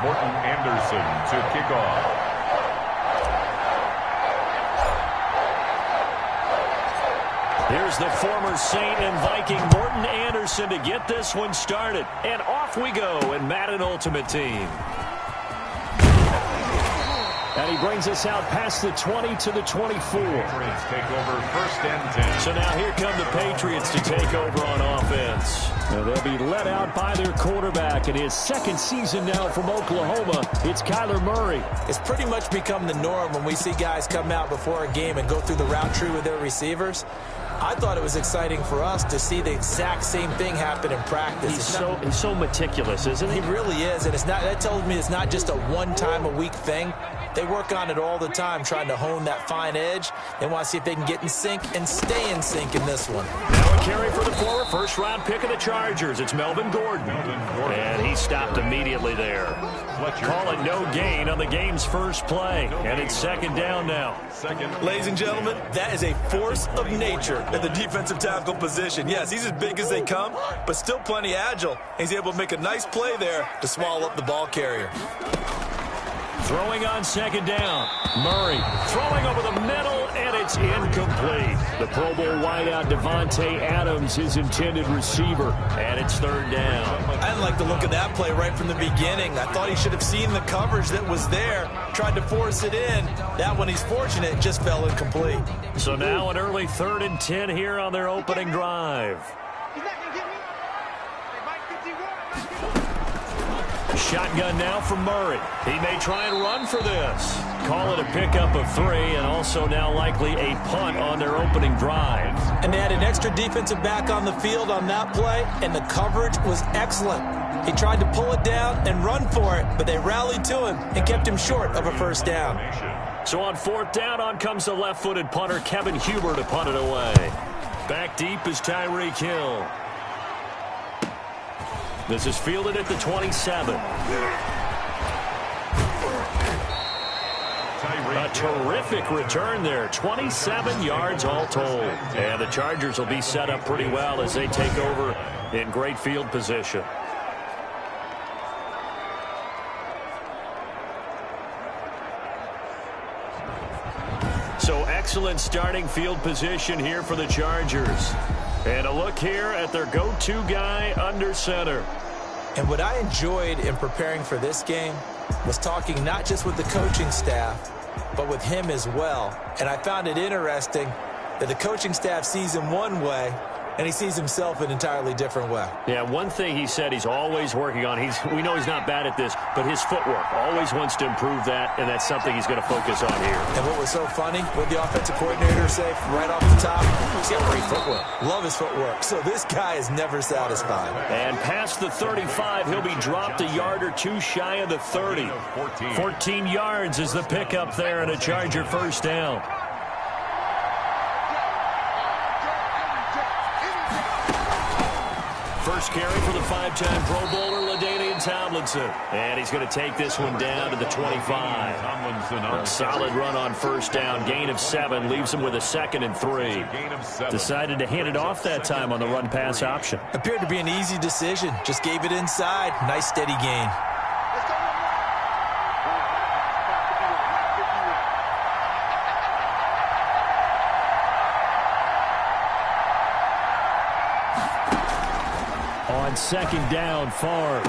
Morton Anderson to kick off. Here's the former Saint and Viking Morton Anderson to get this one started. And off we go in Madden Ultimate Team. And he brings us out past the 20 to the 24. Patriots take over 1st and 10. So now here come the Patriots to take over on offense. And they'll be let out by their quarterback in his 2nd season now from Oklahoma. It's Kyler Murray. It's pretty much become the norm when we see guys come out before a game and go through the route tree with their receivers. I thought it was exciting for us to see the exact same thing happen in practice. He's so meticulous, isn't he? He really is, and that tells me it's not just a one-time-a-week thing. They work on it all the time, trying to hone that fine edge. They want to see if they can get in sync and stay in sync in this one. Now a carry for the former first-round pick of the Chargers. It's Melvin Gordon. And he stopped immediately there. Call it no gain on the game's first play. And it's 2nd down now. Ladies and gentlemen, that is a force of nature at the defensive tackle position. Yes, he's as big as they come, but still plenty agile. He's able to make a nice play there to swallow up the ball carrier. Throwing on 2nd down. Murray throwing over the middle, and it's incomplete. The Pro Bowl wideout Devontae Adams, his intended receiver, and it's 3rd down. I didn't like the look of that play right from the beginning. I thought he should have seen the coverage that was there, tried to force it in. That one, he's fortunate, just fell incomplete. So now an early 3rd and 10 here on their opening drive. Shotgun now from Murray. He may try and run for this. Call it a pickup of 3, and also now likely a punt on their opening drive. And they had an extra defensive back on the field on that play, and the coverage was excellent. He tried to pull it down and run for it, but they rallied to him and kept him short of a 1st down. So on 4th down, on comes the left-footed punter Kevin Huber to punt it away. Back deep is Tyreek Hill. This is fielded at the 27. A terrific return there. 27 yards all told. And the Chargers will be set up pretty well as they take over in great field position. So excellent starting field position here for the Chargers. And a look here at their go-to guy under center. And what I enjoyed in preparing for this game was talking not just with the coaching staff, but with him as well. And I found it interesting that the coaching staff sees him one way, and he sees himself an entirely different way. Yeah, one thing he said he's always working on, we know he's not bad at this, but his footwork, always wants to improve that, and that's something he's going to focus on here. And what was so funny, what the offensive coordinator said right off the top, he's got great footwork. Love his footwork. So this guy is never satisfied. And past the 35, he'll be dropped a yard or 2 shy of the 30. 14 yards is the pickup there, and a Charger 1st down. First carry for the 5-time Pro Bowler, LaDainian Tomlinson. And he's going to take this one down to the 25. A solid run on 1st down. Gain of 7 leaves him with a 2nd and 3. Decided to hand it off that time on the run-pass option. Appeared to be an easy decision. Just gave it inside. Nice steady gain. On 2nd down, Favre.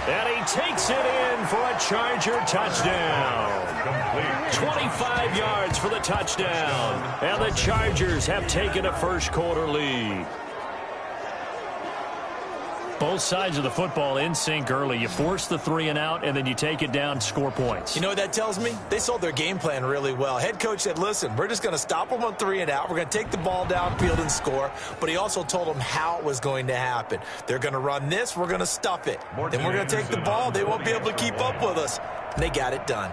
And he takes it in for a Charger touchdown. 25 yards for the touchdown. And the Chargers have taken a first-quarter lead. Both sides of the football in sync early. You force the 3 and out, and then you take it down, score points. You know what that tells me? They sold their game plan really well. Head coach said, listen, we're just going to stop them on 3 and out. We're going to take the ball downfield and score. But he also told them how it was going to happen. They're going to run this. We're going to stuff it. Then we're going to take the ball. They won't be able to keep up with us. And they got it done.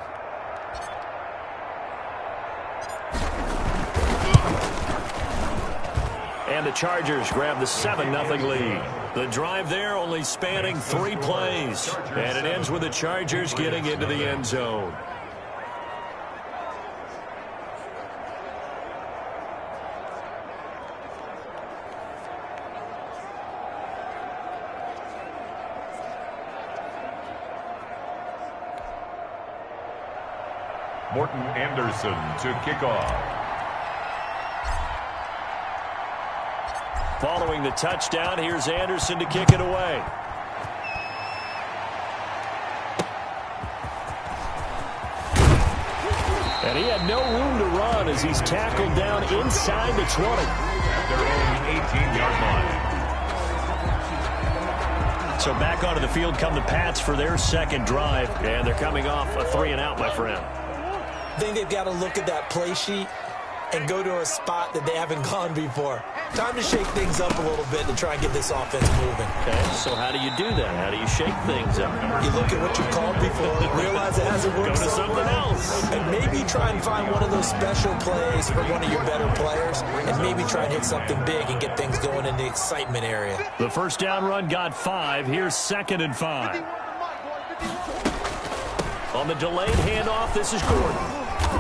And the Chargers grab the 7-0 lead. The drive there only spanning 3 plays. And it ends with the Chargers getting into the end zone. Morton Anderson to kick off. Following the touchdown, here's Anderson to kick it away. And he had no room to run as he's tackled down inside the 20. At their own 18-yard line. So back onto the field come the Pats for their second drive. And they're coming off a 3-and-out, my friend. I think they've got to look at that play sheet and go to a spot that they haven't gone before. Time to shake things up a little bit to try and get this offense moving. Okay, so how do you do that? How do you shake things up? You look at what you called before, realize it hasn't worked. Go to something else. And maybe try and find one of those special plays for one of your better players, and maybe try and hit something big and get things going in the excitement area. The first down run got 5. Here's 2nd and 5. On the delayed handoff, this is Gordon.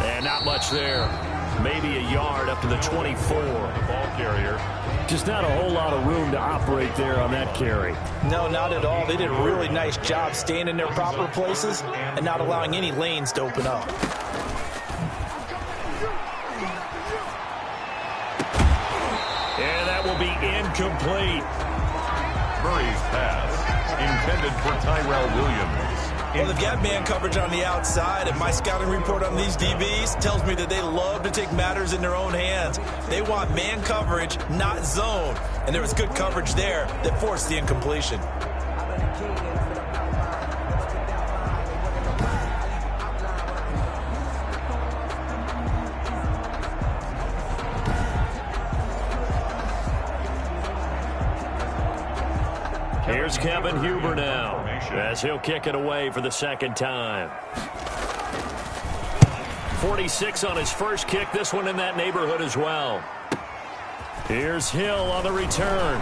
And not much there. Maybe a yard up to the 24. Ball carrier. Just not a whole lot of room to operate there on that carry. No, not at all. They did a really nice job staying in their proper places and not allowing any lanes to open up. And that will be incomplete. Murray's pass intended for Tyrell Williams. Well, they've got man coverage on the outside, and my scouting report on these DBs tells me that they love to take matters in their own hands. They want man coverage, not zone. And there was good coverage there that forced the incompletion. Here's Kevin Huber now, as he'll kick it away for the second time. 46 on his first kick, this one in that neighborhood as well. Here's Hill on the return.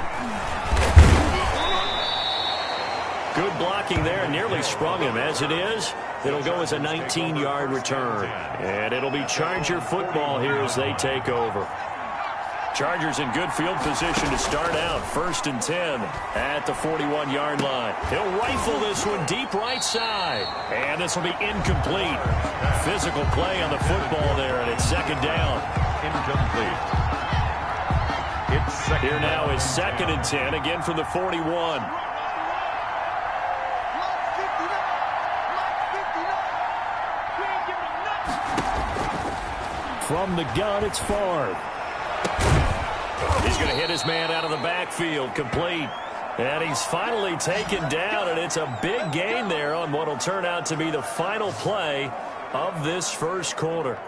Good blocking there, nearly sprung him. As it is, it'll go as a 19-yard return. And it'll be Charger football here as they take over. Chargers in good field position to start out. 1st and 10 at the 41-yard line. He'll rifle this one deep right side. And this will be incomplete. Physical play on the football there, and it's 2nd down. Incomplete. It's second. Here now is 2nd and 10, again from the 41. From the gun, it's Favre. He's going to hit his man out of the backfield, complete. And he's finally taken down, and it's a big gain there on what will turn out to be the final play of this first quarter.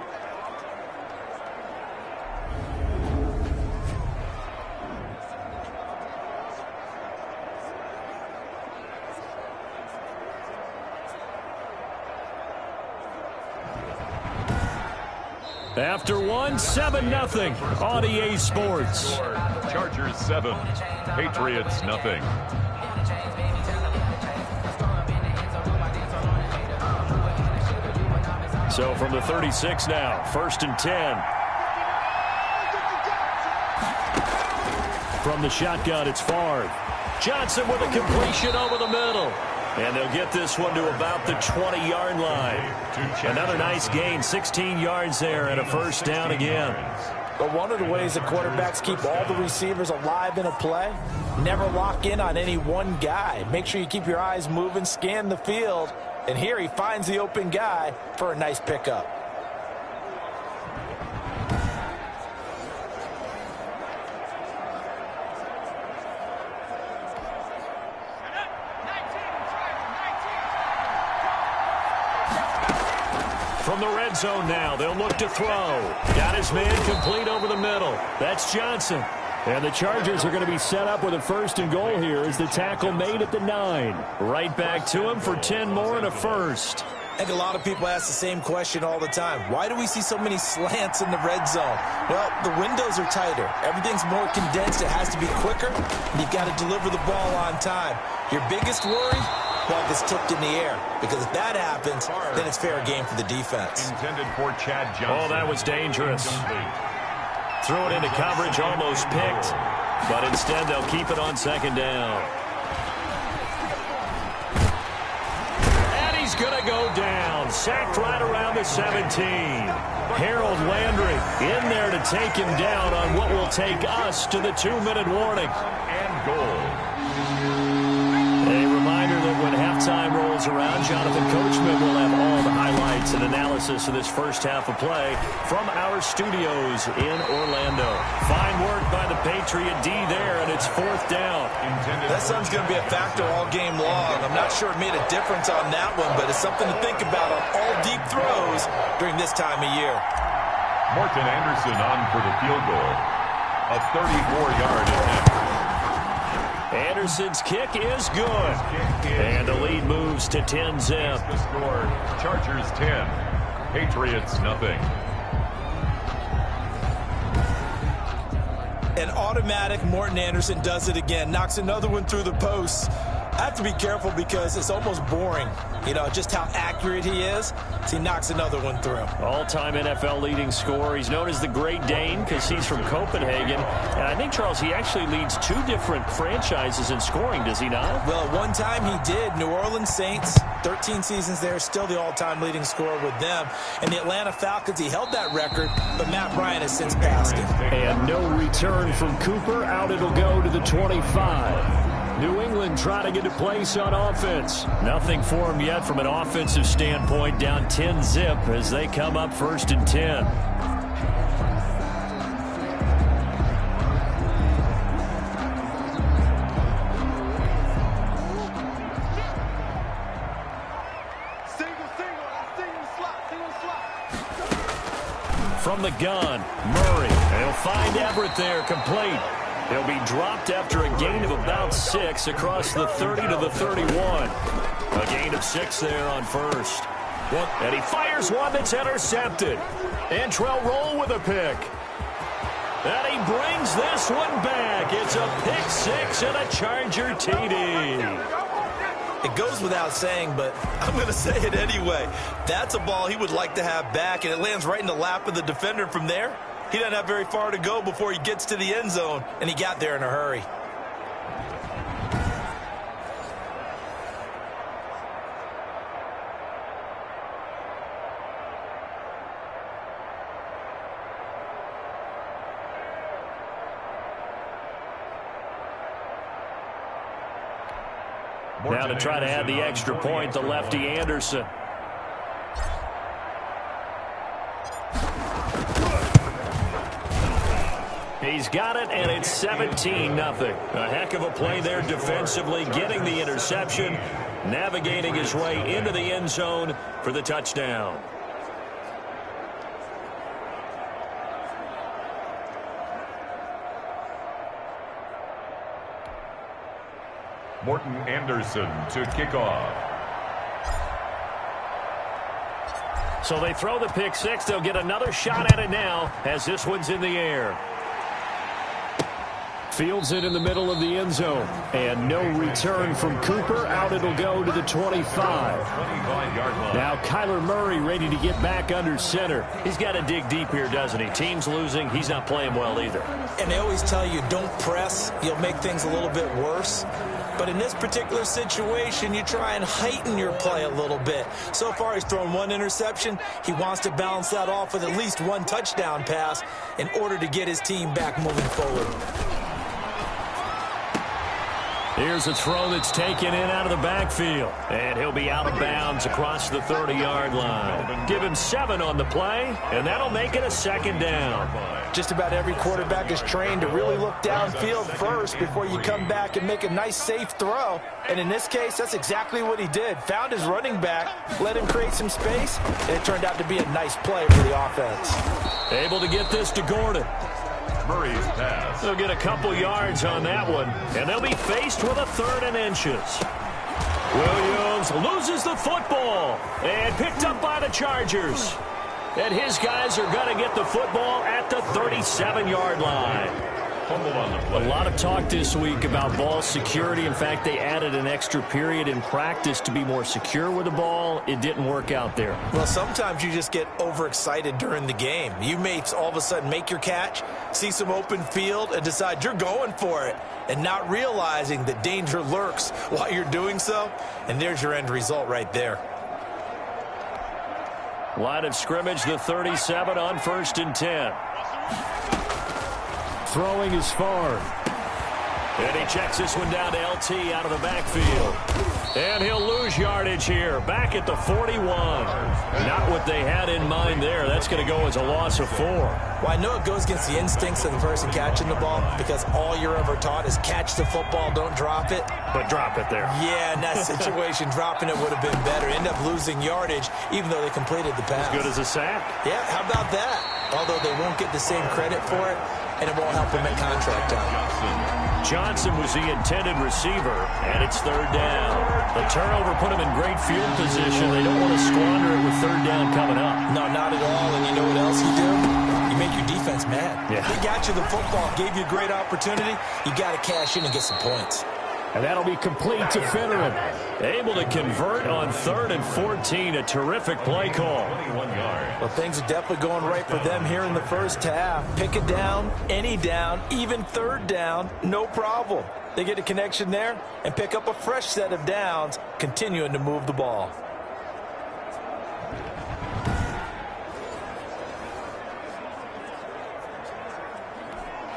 After one, 7-0 on EA Sports. Chargers 7, Patriots nothing. So from the 36 now, 1st and 10. From the shotgun, it's Favre. Johnson with a completion over the middle. And they'll get this one to about the 20-yard line. Another nice gain, 16 yards there, and a 1st down again. But one of the ways that quarterbacks keep all the receivers alive in a play, never lock in on any one guy. Make sure you keep your eyes moving, scan the field, and here he finds the open guy for a nice pickup. From the red zone now, they'll look to throw. Got his man complete over the middle. That's Johnson. And the Chargers are going to be set up with a 1st and goal here as the tackle made at the 9. Right back to him for 10 more and a 1st. I think a lot of people ask the same question all the time. Why do we see so many slants in the red zone? Well, the windows are tighter. Everything's more condensed. It has to be quicker. And you've got to deliver the ball on time. Your biggest worry? Ball gets tipped in the air, because if that happens, then it's fair game for the defense. Intended for Chad Johnson. Oh, that was dangerous. Threw it into coverage, almost picked, but instead they'll keep it on 2nd down. And he he's going to go down. Sacked right around the 17. Harold Landry in there to take him down on what will take us to the 2-minute warning. And goal. A reminder that when halftime rolls around, Jonathan Coachman will have all the highlights and analysis of this first half of play from our studios in Orlando. Fine work by the Patriot D there, and it's 4th down. That sun's going to be a factor all game long. I'm not sure it made a difference on that one, but it's something to think about on all deep throws during this time of year. Morton Anderson on for the field goal. A 34-yard attempt. Anderson's kick is good. And the lead moves to 10-zip. The score, Chargers 10, Patriots nothing. An automatic Morton Anderson does it again. Knocks another one through the post. I have to be careful because it's almost boring, just how accurate he is. So he knocks another one through. All-time NFL leading scorer. He's known as the Great Dane because he's from Copenhagen. And I think, Charles, he actually leads 2 different franchises in scoring, does he not? Well, at one time he did. New Orleans Saints, 13 seasons there, still the all-time leading scorer with them. And the Atlanta Falcons, he held that record, but Matt Bryant has since passed him. And no return from Cooper. Out it'll go to the 25. New England trying to get a place on offense. Nothing for them yet from an offensive standpoint. Down 10-zip as they come up 1st and 10. From the gun, Murray. They'll find Everett there, complete. He'll be dropped after a gain of about 6 across the 30 to the 31. A gain of 6 there on first. And he fires one that's intercepted. Antrell Roll with a pick. And he brings this one back. It's a pick 6 and a Charger TD. It goes without saying, but I'm going to say it anyway. That's a ball he would like to have back, and it lands right in the lap of the defender from there. He doesn't have very far to go before he gets to the end zone, and he got there in a hurry. Now to try to add the extra point, the lefty Anderson. He's got it, and it's 17-0. A heck of a play there defensively, getting the interception, navigating his way into the end zone for the touchdown. Morton Anderson to kick off. So they throw the pick 6. They'll get another shot at it now as this one's in the air. Fields it in the middle of the end zone. And no return from Cooper. Out it'll go to the 25. 25-yard line. Now Kyler Murray ready to get back under center. He's got to dig deep here, doesn't he? Team's losing. He's not playing well either. And they always tell you, don't press. You'll make things a little bit worse. But in this particular situation, you try and heighten your play a little bit. So far, he's thrown 1 interception. He wants to balance that off with at least 1 touchdown pass in order to get his team back moving forward. Here's a throw that's taken in out of the backfield. And he'll be out of bounds across the 30-yard line. Give him 7 on the play, and that'll make it a 2nd down. Just about every quarterback is trained to really look downfield first before you come back and make a nice, safe throw. And in this case, that's exactly what he did. Found his running back, let him create some space, and it turned out to be a nice play for the offense. Able to get this to Gordon. Murray's pass. They'll get a couple yards on that one, and they'll be faced with a 3rd and inches. Williams loses the football and picked up by the Chargers. And his guys are going to get the football at the 37-yard line. A lot of talk this week about ball security. In fact, they added an extra period in practice to be more secure with the ball. It didn't work out there. Well, sometimes you just get overexcited during the game. You may all of a sudden make your catch, see some open field, and decide you're going for it, and not realizing that danger lurks while you're doing so. And there's your end result right there. Line of scrimmage, the 37 on 1st and 10. Throwing is far. And he checks this one down to LT out of the backfield. And he'll lose yardage here. Back at the 41. Not what they had in mind there. That's going to go as a loss of 4. Well, I know it goes against the instincts of the person catching the ball because all you're ever taught is catch the football, don't drop it. But drop it there. Yeah, in that situation, dropping it would have been better. End up losing yardage even though they completed the pass. As good as a sack. Yeah, how about that? Although they won't get the same credit for it, and it won't help them at contract time. Johnson was the intended receiver, and it's 3rd down. The turnover put them in great field position. They don't want to squander it with 3rd down coming up. No, not at all. And you know what else you do? You make your defense mad. Yeah. They got you the football, gave you a great opportunity. You got to cash in and get some points. And that'll be complete to Finneran. Able to convert on 3rd and 14. A terrific play call. Well, things are definitely going right for them here in the first half. Pick it down, any down, even 3rd down, no problem. They get a connection there and pick up a fresh set of downs, continuing to move the ball.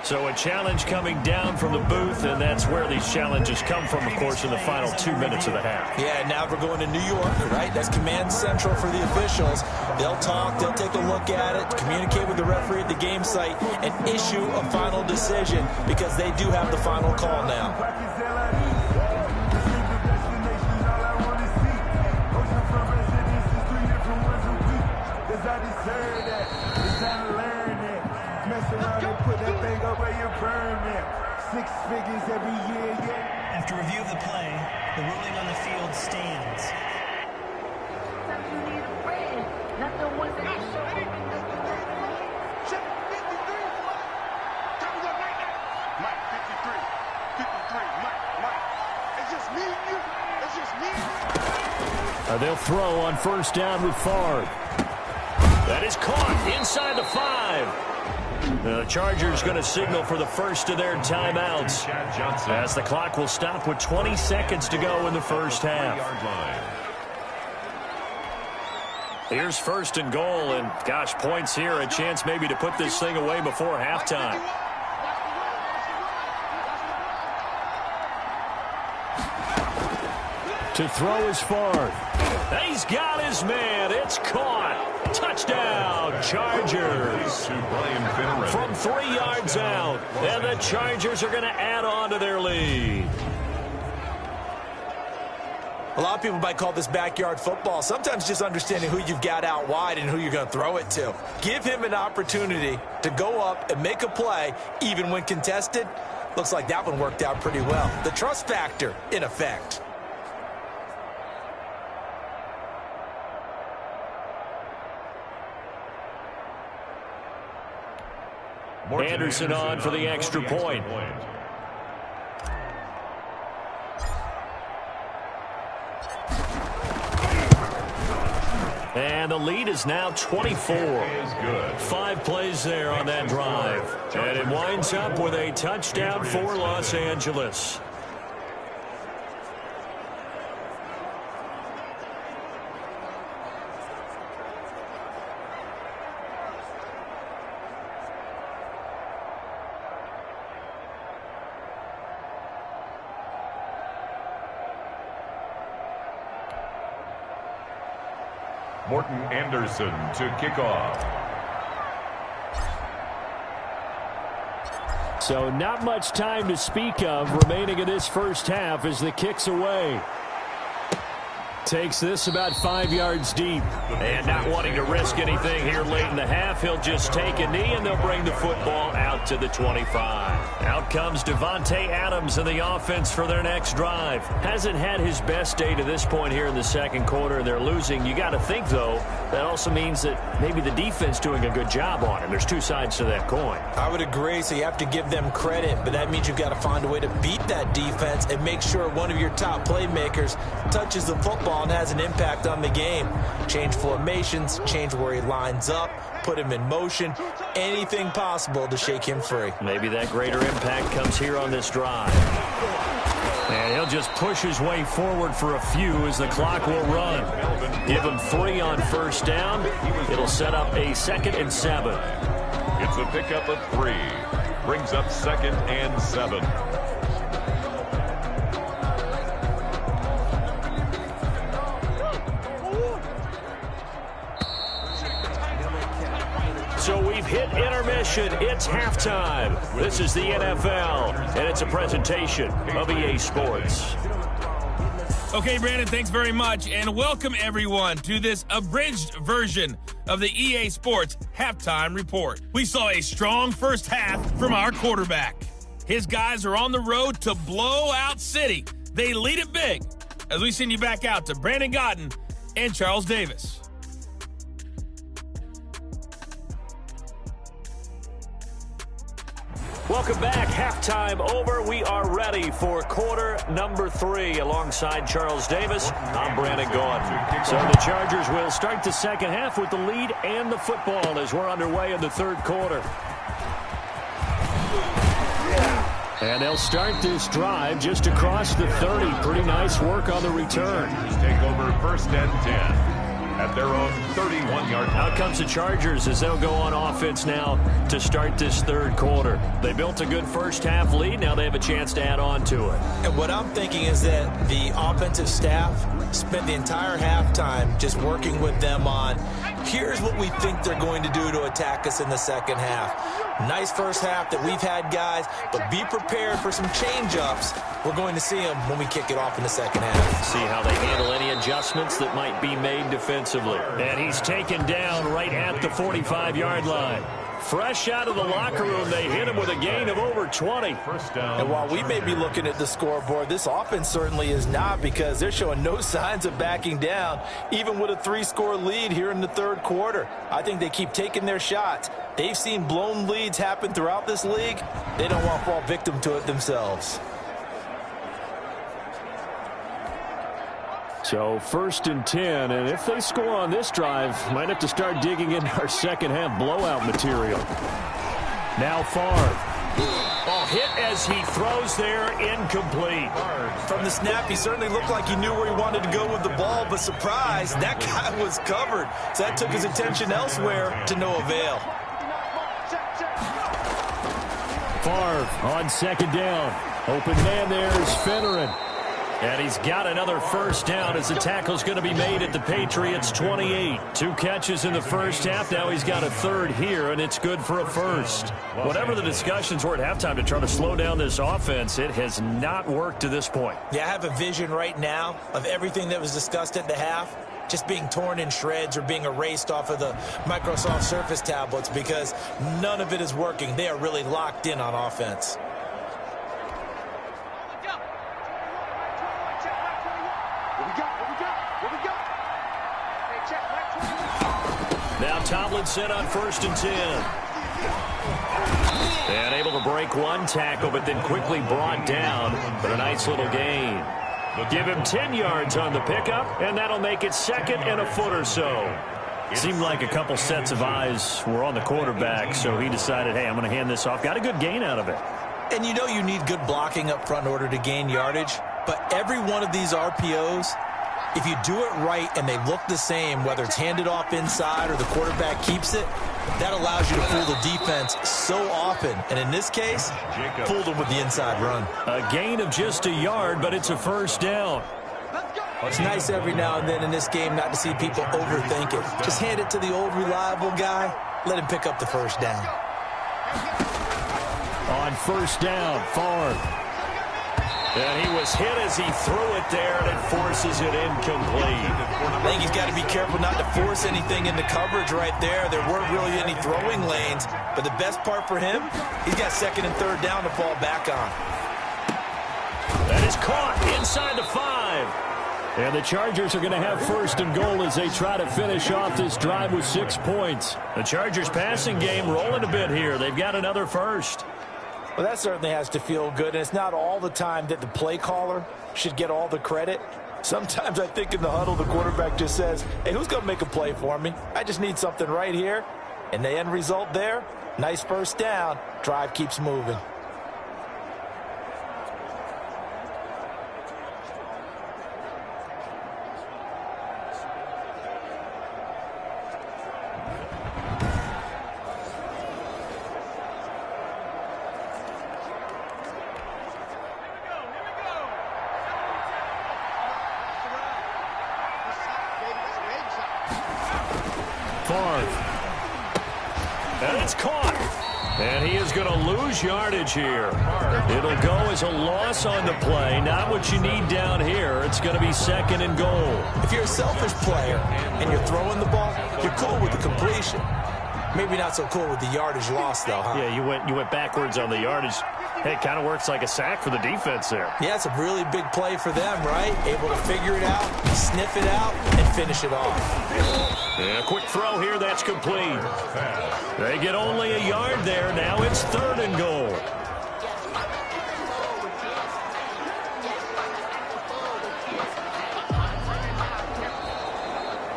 So a challenge coming down from the booth, and that's where these challenges come from, of course, in the final 2 minutes of the half. Yeah, now we're going to New York, right? That's command central for the officials. They'll talk, they'll take a look at it, communicate with the referee at the game site, and issue a final decision because they do have the final call now. After review of the play, the ruling on the field stands. They'll throw on 1st down with Favre. That is caught inside the 5. The Chargers going to signal for the first of their timeouts as the clock will stop with 20 seconds to go in the first half. Here's 1st and goal, and gosh, points here, a chance maybe to put this thing away before halftime. To throw is Favre. He's got his man. It's caught. Touchdown, Chargers. From 3 yards out. And the Chargers are going to add on to their lead. A lot of people might call this backyard football. Sometimes just understanding who you've got out wide and who you're going to throw it to. Give him an opportunity to go up and make a play, even when contested. Looks like that one worked out pretty well. The trust factor, in effect. Anderson on for the extra point. And the lead is now 24. 5 plays there on that drive. And it winds up with a touchdown for Los Angeles. Morton Anderson to kick off. So not much time to speak of remaining in this first half as the kick's away. Takes this about 5 yards deep. And not wanting to risk anything here late in the half, he'll just take a knee and they'll bring the football out to the 25. Out comes Devontae Adams in the offense for their next drive. Hasn't had his best day to this point here in the second quarter. They're losing. You got to think, though, that also means that maybe the defense doing a good job on him. There's 2 sides to that coin. I would agree, so you have to give them credit, but that means you've got to find a way to beat that defense and make sure one of your top playmakers touches the football and has an impact on the game. Change formations, change where he lines up, put him in motion, anything possible to shake him free. Maybe that greater impact comes here on this drive. And he'll just push his way forward for a few as the clock will run. Give him 3 on first down. It'll set up a 2nd and 7. It's a pickup of 3. Brings up 2nd and 7. So we've hit intermission. It's halftime. This is the NFL, and it's a presentation of EA Sports. Okay, Brandon, thanks very much, and welcome everyone to this abridged version of the EA Sports Halftime Report. We saw a strong first half from our quarterback. His guys are on the road to Blowout City. They lead it big as we send you back out to Brandon Godden and Charles Davis. Welcome back. Halftime over. We are ready for quarter number 3. Alongside Charles Davis, I'm Brandon Gaudin. So the Chargers will start the second half with the lead and the football as we're underway in the third quarter. And they'll start this drive just across the 30. Pretty nice work on the return. Take over 1st and 10. At their own 31-yard line. Out comes the Chargers as they'll go on offense now to start this third quarter. They built a good first half lead. Now they have a chance to add on to it. And what I'm thinking is that the offensive staff spent the entire halftime just working with them on, here's what we think they're going to do to attack us in the second half. Nice first half that we've had, guys, but be prepared for some change-ups. We're going to see them when we kick it off in the second half. See how they handle any adjustments that might be made defensively. And he's taken down right at the 45-yard line. Fresh out of the locker room, they hit him with a gain of over 20. First down. And while we may be looking at the scoreboard, this offense certainly is not, because they're showing no signs of backing down, even with a 3-score lead here in the third quarter. I think they keep taking their shots. They've seen blown leads happen throughout this league. They don't want to fall victim to it themselves. So 1st and 10, and if they score on this drive, might have to start digging into our second half blowout material. Now Favre. Oh, hit as he throws there, incomplete. From the snap, he certainly looked like he knew where he wanted to go with the ball, but surprise, that guy was covered. So that took his attention elsewhere to no avail. Favre on second down. Open man there is Finneran. And he's got another first down as the tackle's going to be made at the Patriots' 28. 2 catches in the first half. Now he's got a third here, and it's good for a first. Whatever the discussions were at halftime to try to slow down this offense, it has not worked to this point. Yeah, I have a vision right now of everything that was discussed at the half just being torn in shreds or being erased off of the Microsoft Surface tablets, because none of it is working. They are really locked in on offense. Now Tomlinson on 1st and 10. And able to break one tackle, but then quickly brought down. But a nice little gain. Give him 10 yards on the pickup, and that'll make it 2nd and a foot or so. Seemed like a couple sets of eyes were on the quarterback, so he decided, hey, I'm going to hand this off. Got a good gain out of it. And you know you need good blocking up front in order to gain yardage, but every one of these RPOs, if you do it right and they look the same, whether it's handed off inside or the quarterback keeps it, that allows you to fool the defense so often. And in this case, fooled them with the inside run. A gain of just a yard, but it's a first down. It's nice every now and then in this game not to see people overthink it. Just hand it to the old reliable guy. Let him pick up the first down. On first down, Favre. And he was hit as he threw it there, and it forces it incomplete. I think he's got to be careful not to force anything into coverage right there. There weren't really any throwing lanes, but the best part for him, he's got 2nd and 3rd down to fall back on. That is caught inside the 5. And the Chargers are going to have 1st and goal as they try to finish off this drive with 6 points. The Chargers passing game rolling a bit here. They've got another first. Well, that certainly has to feel good, and it's not all the time that the play caller should get all the credit. Sometimes I think in the huddle the quarterback just says, hey, who's going to make a play for me? I just need something right here. And the end result there, nice first down. Drive keeps moving. Favre. And it's caught. And he is going to lose yardage here. It'll go as a loss on the play. Not what you need down here. It's going to be 2nd and goal. If you're a selfish player and you're throwing the ball, you're cool with the completion. Maybe not so cool with the yardage loss, though, huh? Yeah, you went backwards on the yardage. Hey, it kind of works like a sack for the defense there. Yeah, it's a really big play for them, right? Able to figure it out, sniff it out, and finish it off. Yeah, quick throw here. That's complete. They get only a yard there. Now it's 3rd and goal.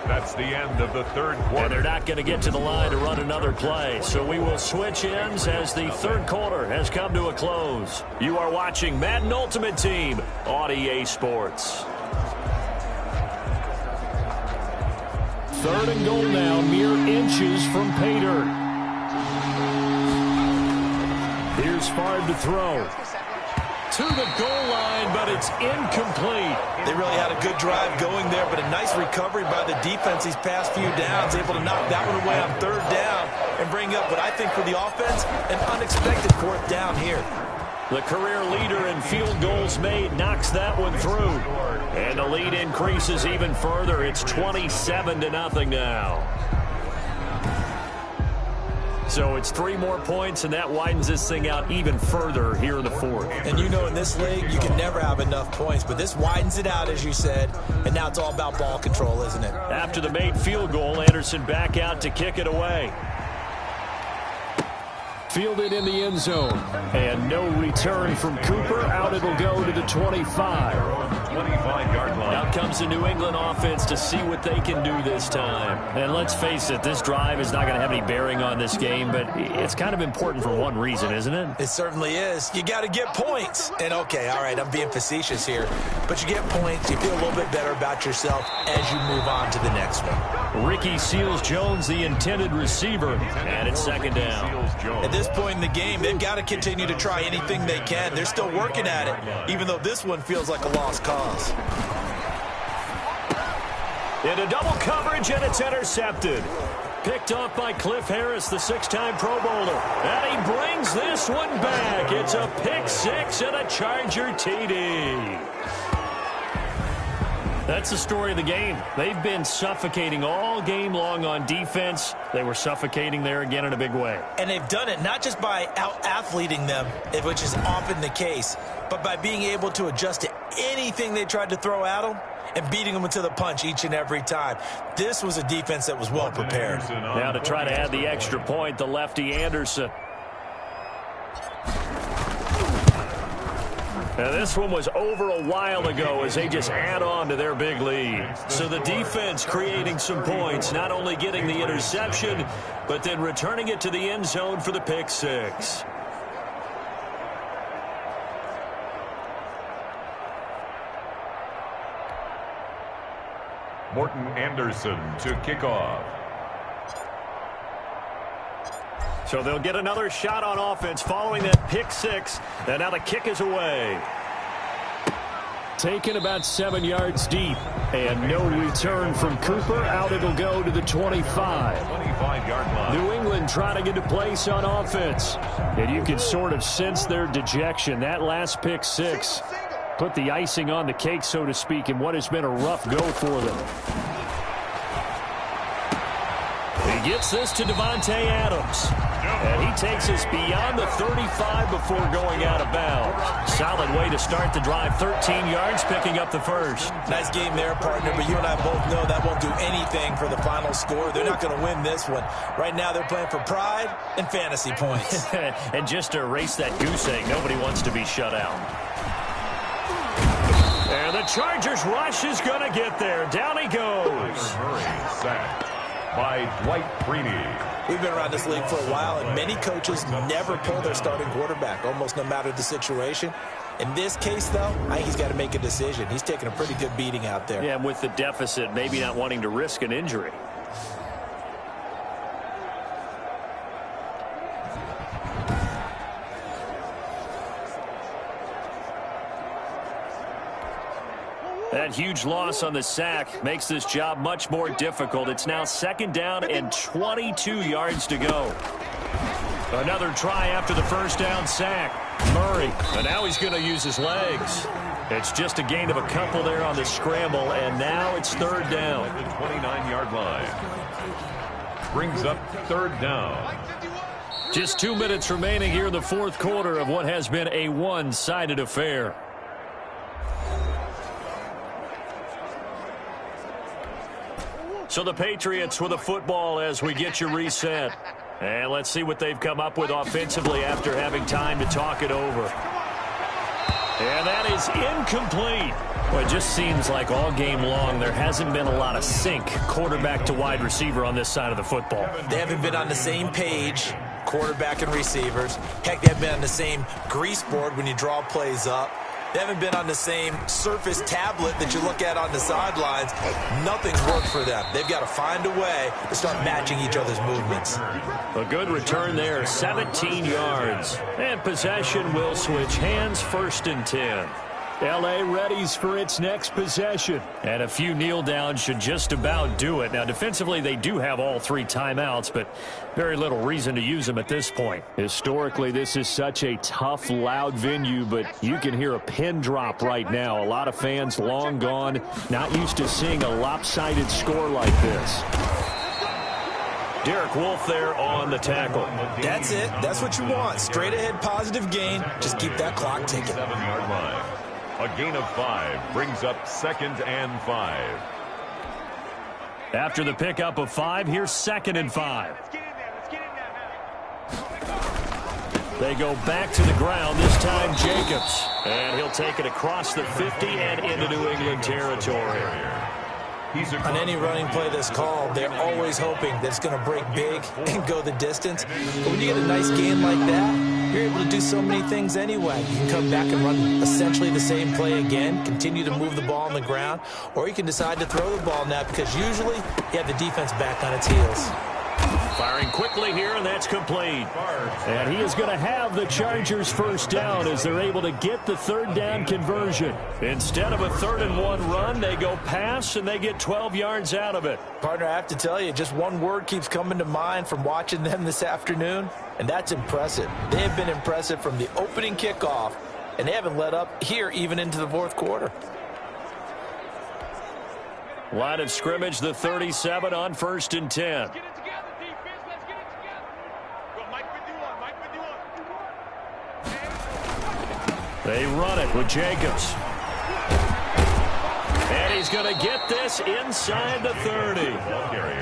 That's the end of the 3rd quarter. And they're not going to get to the line to run another play. So we will switch ends as the 3rd quarter has come to a close. You are watching Madden Ultimate Team on EA Sports. 3rd and goal now, mere inches from pay dirt. Here's Favre to throw. To the goal line, but it's incomplete. They really had a good drive going there, but a nice recovery by the defense these past few downs, able to knock that one away on 3rd down and bring up what I think for the offense, an unexpected 4th down here. The career leader in field goals made knocks that one through. And the lead increases even further. It's 27-0 now. So it's 3 more points, and that widens this thing out even further here in the 4th. And you know in this league, you can never have enough points, but this widens it out, as you said, and now it's all about ball control, isn't it? After the made field goal, Anderson back out to kick it away. Fielded in the end zone. And no return from Cooper. Out it'll go to the 25. 25-yard line. Out comes the New England offense to see what they can do this time. And let's face it, this drive is not going to have any bearing on this game, but it's kind of important for one reason, isn't it? It certainly is. You got to get points. And okay, all right, I'm being facetious here, but you get points, you feel a little bit better about yourself as you move on to the next one. Ricky Seals-Jones, the intended receiver, and it's 2nd down. At this point in the game, they've got to continue to try anything they can. They're still working at it, even though this one feels like a lost cause. Into double coverage, and it's intercepted. Picked off by Cliff Harris, the 6-time Pro Bowler. And he brings this one back. It's a pick 6 and a Charger TD. That's the story of the game. They've been suffocating all game long on defense. They were suffocating there again in a big way. And they've done it not just by out-athleting them, which is often the case, but by being able to adjust to anything they tried to throw at them and beating them to the punch each and every time. This was a defense that was well prepared. Now to try to add the extra point, the lefty Anderson. Now this one was over a while ago as they just add on to their big lead. So the defense creating some points, not only getting the interception, but then returning it to the end zone for the pick 6. Morton Anderson to kick off. So they'll get another shot on offense following that pick 6. And now the kick is away. Taken about 7 yards deep. And no return from Cooper. Out it'll go to the 25. 25-yard line. New England trying to get into place on offense. And you can sort of sense their dejection. That last pick 6 put the icing on the cake, so to speak, in what has been a rough go for them. He gets this to Devontae Adams. And he takes us beyond the 35 before going out of bounds. Solid way to start the drive. 13 yards, picking up the first. Nice game there, partner, but you and I both know that won't do anything for the final score. They're not going to win this one. Right now, they're playing for pride and fantasy points. And just to erase that goose egg, nobody wants to be shut out. And the Chargers rush is going to get there. Down he goes. Sacked by Dwight Freeney. We've been around this league for a while, and many coaches never pull their starting quarterback, almost no matter the situation. In this case, though, I think he's got to make a decision. He's taking a pretty good beating out there. Yeah, and with the deficit, maybe not wanting to risk an injury. That huge loss on the sack makes this job much more difficult. It's now 2nd down and 22 yards to go. Another try after the first down sack. Murray, and now he's going to use his legs. It's just a gain of a couple there on the scramble, and now it's 3rd down. At the 29-yard line. Brings up 3rd down. Just 2 minutes remaining here in the 4th quarter of what has been a one-sided affair. So the Patriots with a football as we get you reset. And let's see what they've come up with offensively after having time to talk it over. And that is incomplete. Well, it just seems like all game long there hasn't been a lot of sync quarterback to wide receiver on this side of the football. They haven't been on the same page, quarterback and receivers. Heck, they haven't been on the same grease board when you draw plays up. They haven't been on the same Surface tablet that you look at on the sidelines. Nothing's worked for them. They've got to find a way to start matching each other's movements. A good return there, 17 yards. And possession will switch hands, 1st and 10. L.A. readies for its next possession. And a few kneel downs should just about do it. Now, defensively, they do have all 3 timeouts, but very little reason to use them at this point. Historically, this is such a tough, loud venue, but you can hear a pin drop right now. A lot of fans long gone, not used to seeing a lopsided score like this. Derek Wolfe there on the tackle. That's it. That's what you want. Straight ahead positive gain. Just keep that clock ticking. 7-yard line. A gain of 5 brings up 2nd and 5. After the pickup of 5, here's 2nd and 5. They go back to the ground, this time Jacobs. And he'll take it across the 50 and into New England territory. On any running play that's called, they're always hoping that it's going to break big and go the distance. But when you get a nice gain like that, you're able to do so many things anyway. You can come back and run essentially the same play again, continue to move the ball on the ground, or you can decide to throw the ball now because usually you have the defense back on its heels. Firing quickly here, and that's complete. And he is going to have the Chargers 1st down as they're able to get the 3rd down conversion. Instead of a 3rd and 1 run, they go pass, and they get 12 yards out of it. Partner, I have to tell you, just one word keeps coming to mind from watching them this afternoon, and that's impressive. They have been impressive from the opening kickoff, and they haven't let up here even into the 4th quarter. Line of scrimmage, the 37 on 1st and 10. They run it with Jacobs. And he's going to get this inside the 30.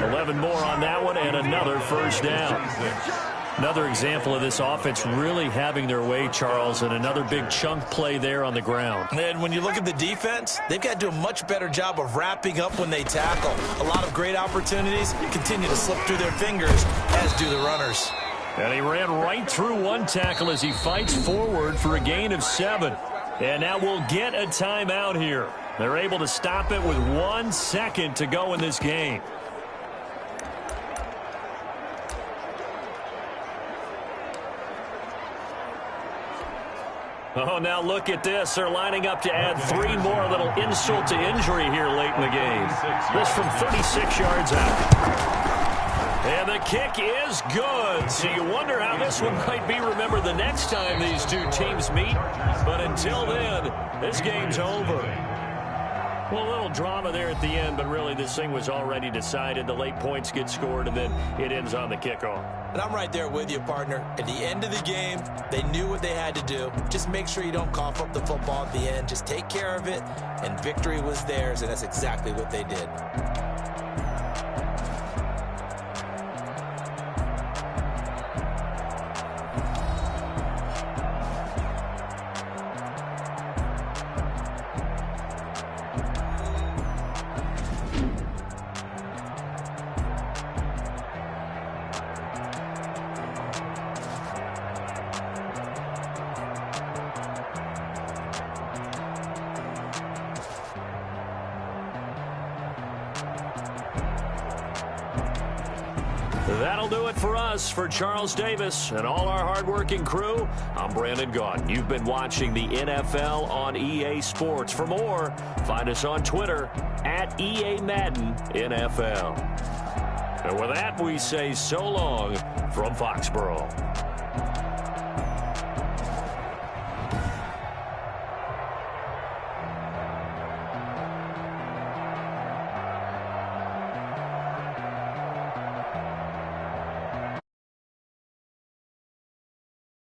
11 more on that one and another 1st down. Another example of this offense really having their way, Charles, and another big chunk play there on the ground. And when you look at the defense, they've got to do a much better job of wrapping up when they tackle. A lot of great opportunities continue to slip through their fingers, as do the runners. And he ran right through one tackle as he fights forward for a gain of 7. And now we'll get a timeout here. They're able to stop it with 1 second to go in this game. Oh, now look at this. They're lining up to add 3 more. A little insult to injury here late in the game. This from 36 yards out. And the kick is good. So you wonder how this one might be remembered the next time these two teams meet. But until then, this game's over. Well, a little drama there at the end, but really this thing was already decided. The late points get scored, and then it ends on the kickoff. And I'm right there with you, partner. At the end of the game, they knew what they had to do. Just make sure you don't cough up the football at the end. Just take care of it, and victory was theirs, and that's exactly what they did. That'll do it for us. For Charles Davis and all our hardworking crew, I'm Brandon Gaudin. You've been watching the NFL on EA Sports. For more, find us on Twitter at EA Madden NFL. And with that, we say so long from Foxborough.